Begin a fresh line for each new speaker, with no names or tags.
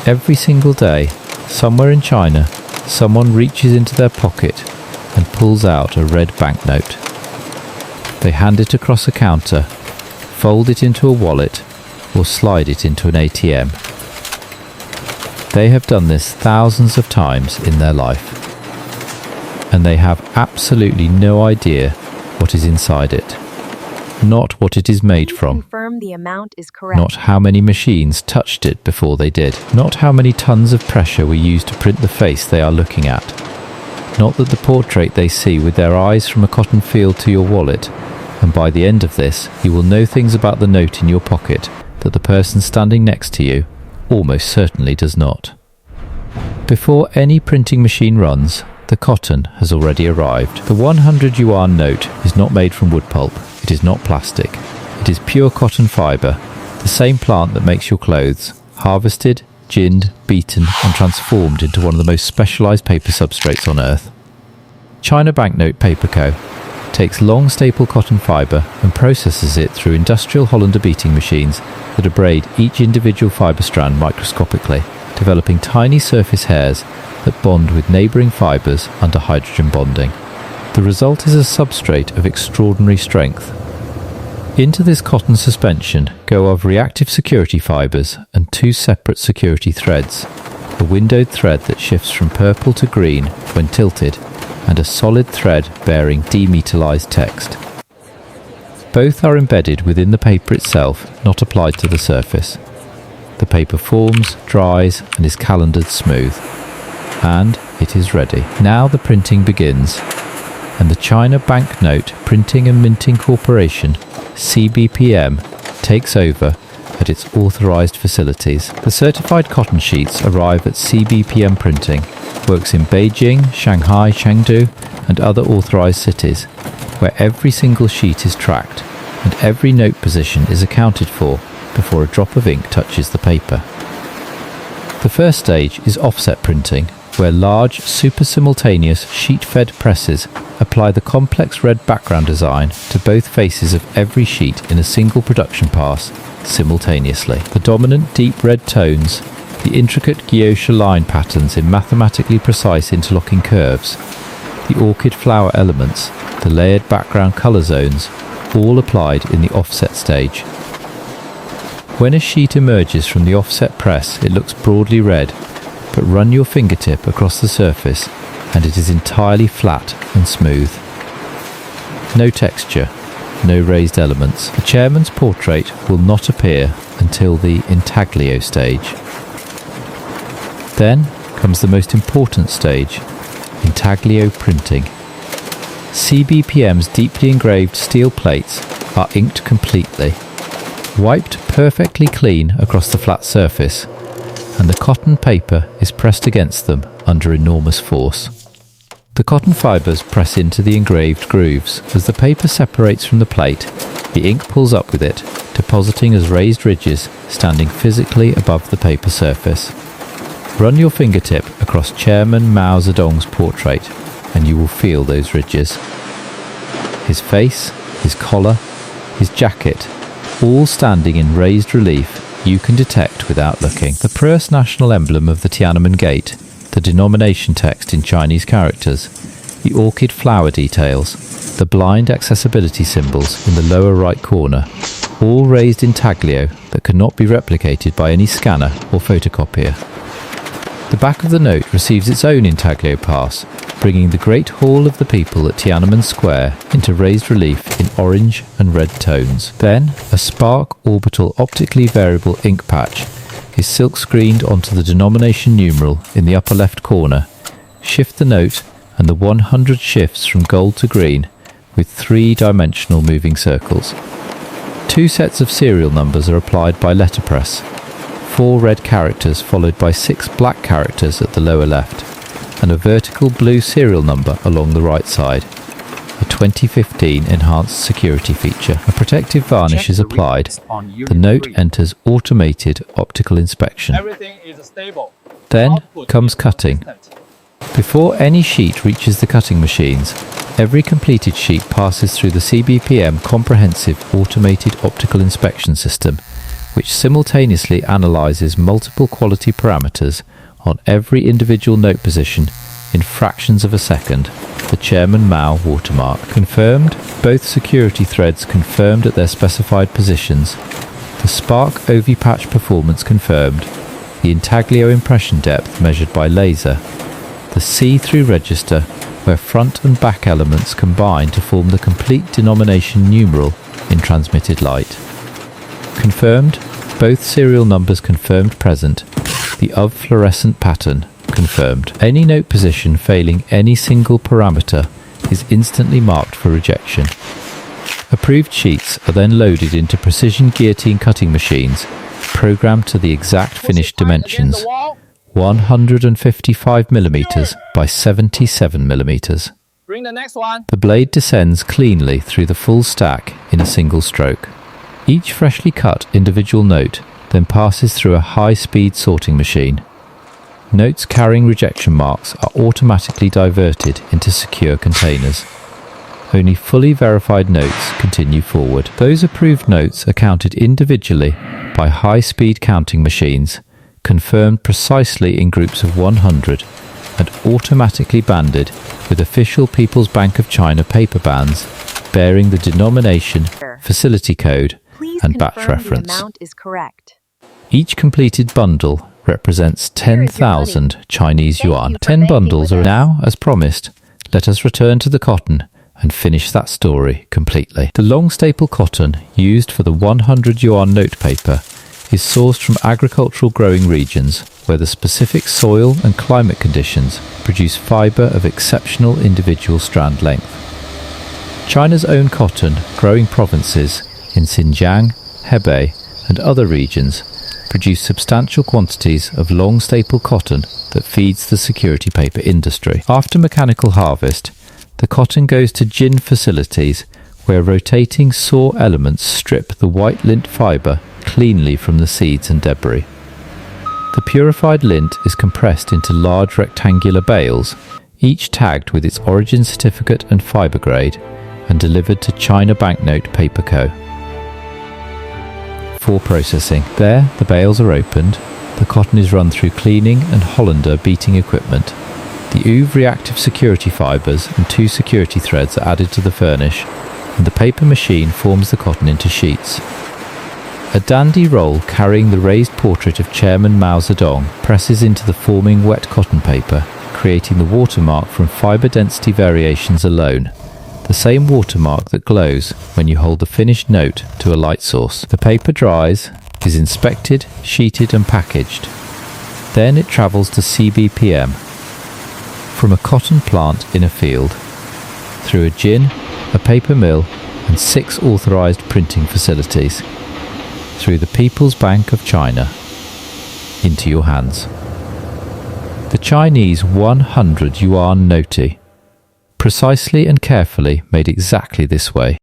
Every single day, somewhere in China, someone reaches into their pocket and pulls out a red banknote. They hand it across a counter, fold it into a wallet, or slide it into an ATM. They have done this thousands of times in their life, and they have absolutely no idea what is inside it. Not what it is made from.
Confirm the amount is correct.
Not how many machines touched it before they did. Not how many tons of pressure were used to print the face they are looking at. Not that the portrait they see with their eyes from a cotton field to your wallet, and by the end of this you will know things about the note in your pocket that the person standing next to you almost certainly does not. Before any printing machine runs, the cotton has already arrived. The 100 yuan note is not made from wood pulp. It is not plastic. It is pure cotton fibre, the same plant that makes your clothes, harvested, ginned, beaten and transformed into one of the most specialised paper substrates on earth. China Banknote Paper Co. takes long staple cotton fibre and processes it through industrial Hollander beating machines that abrade each individual fibre strand microscopically, developing tiny surface hairs that bond with neighbouring fibres under hydrogen bonding. The result is a substrate of extraordinary strength. Into this cotton suspension go of reactive security fibres and two separate security threads, a windowed thread that shifts from purple to green when tilted, and a solid thread bearing demetallized text. Both are embedded within the paper itself, not applied to the surface. The paper forms, dries, and is calendared smooth. And it is ready. Now the printing begins, and the China Banknote Printing and Minting Corporation, CBPM, takes over at its authorised facilities. The certified cotton sheets arrive at CBPM Printing, works in Beijing, Shanghai, Chengdu, and other authorised cities, where every single sheet is tracked and every note position is accounted for before a drop of ink touches the paper. The first stage is offset printing, where large, super-simultaneous sheet-fed presses apply the complex red background design to both faces of every sheet in a single production pass simultaneously. The dominant deep red tones, the intricate guilloche line patterns in mathematically precise interlocking curves, the orchid flower elements, the layered background colour zones, all applied in the offset stage. When a sheet emerges from the offset press, it looks broadly red, but run your fingertip across the surface and it is entirely flat and smooth. No texture, no raised elements. The chairman's portrait will not appear until the Intaglio stage. Then comes the most important stage, Intaglio printing. CBPM's deeply engraved steel plates are inked completely, wiped perfectly clean across the flat surface, and the cotton paper is pressed against them under enormous force. The cotton fibres press into the engraved grooves. As the paper separates from the plate, the ink pulls up with it, depositing as raised ridges standing physically above the paper surface. Run your fingertip across Chairman Mao Zedong's portrait and you will feel those ridges. His face, his collar, his jacket, all standing in raised relief, you can detect without looking. The first national emblem of the Tiananmen Gate, the denomination text in Chinese characters, the orchid flower details, the blind accessibility symbols in the lower right corner, all raised intaglio that cannot be replicated by any scanner or photocopier. The back of the note receives its own intaglio pass, bringing the Great Hall of the People at Tiananmen Square into raised relief in orange and red tones. Then, a spark orbital optically variable ink patch is silk-screened onto the denomination numeral in the upper left corner. Shift the note and the 100 shifts from gold to green with 3-dimensional moving circles. 2 sets of serial numbers are applied by letterpress, 4 red characters followed by 6 black characters at the lower left, and a vertical blue serial number along the right side. A 2015 enhanced security feature. A protective varnish is applied. The note enters automated optical inspection. Then comes cutting. Before any sheet reaches the cutting machines, every completed sheet passes through the CBPM Comprehensive Automated Optical Inspection System, which simultaneously analyzes multiple quality parameters on every individual note position in fractions of a second. The Chairman Mao watermark. Confirmed, both security threads confirmed at their specified positions. The Spark OV patch performance confirmed. The Intaglio impression depth measured by laser. The see-through register, where front and back elements combine to form the complete denomination numeral in transmitted light. Confirmed, both serial numbers confirmed present. The of fluorescent pattern confirmed. Any note position failing any single parameter is instantly marked for rejection. Approved sheets are then loaded into precision guillotine cutting machines programmed to the exact finished dimensions, 155mm by 77mm.
Bring the next one.
The blade descends cleanly through the full stack in a single stroke. Each freshly cut individual note then passes through a high-speed sorting machine. Notes carrying rejection marks are automatically diverted into secure containers. Only fully verified notes continue forward. Those approved notes are counted individually by high-speed counting machines, confirmed precisely in groups of 100, and automatically banded with official People's Bank of China paper bands bearing the denomination, facility code, and batch reference.
The amount is correct.
Each completed bundle represents 10,000 Chinese yuan. 10 bundles are now, as promised. Let us return to the cotton and finish that story completely. The long staple cotton used for the 100 yuan note paper is sourced from agricultural growing regions where the specific soil and climate conditions produce fibre of exceptional individual strand length. China's own cotton growing provinces in Xinjiang, Hebei and other regions produce substantial quantities of long staple cotton that feeds the security paper industry. After mechanical harvest, the cotton goes to gin facilities where rotating saw elements strip the white lint fibre cleanly from the seeds and debris. The purified lint is compressed into large rectangular bales, each tagged with its origin certificate and fibre grade, and delivered to China Banknote Paper Co. For processing. There, the bales are opened, the cotton is run through cleaning and Hollander beating equipment. The UV reactive security fibres and 2 security threads are added to the furnish, and the paper machine forms the cotton into sheets. A dandy roll carrying the raised portrait of Chairman Mao Zedong presses into the forming wet cotton paper, creating the watermark from fibre density variations alone, the same watermark that glows when you hold the finished note to a light source. The paper dries, is inspected, sheeted and packaged. Then it travels to CBPM, from a cotton plant in a field, through a gin, a paper mill and 6 authorised printing facilities, through the People's Bank of China, into your hands. The Chinese 100 yuan noti, precisely and carefully made exactly this way.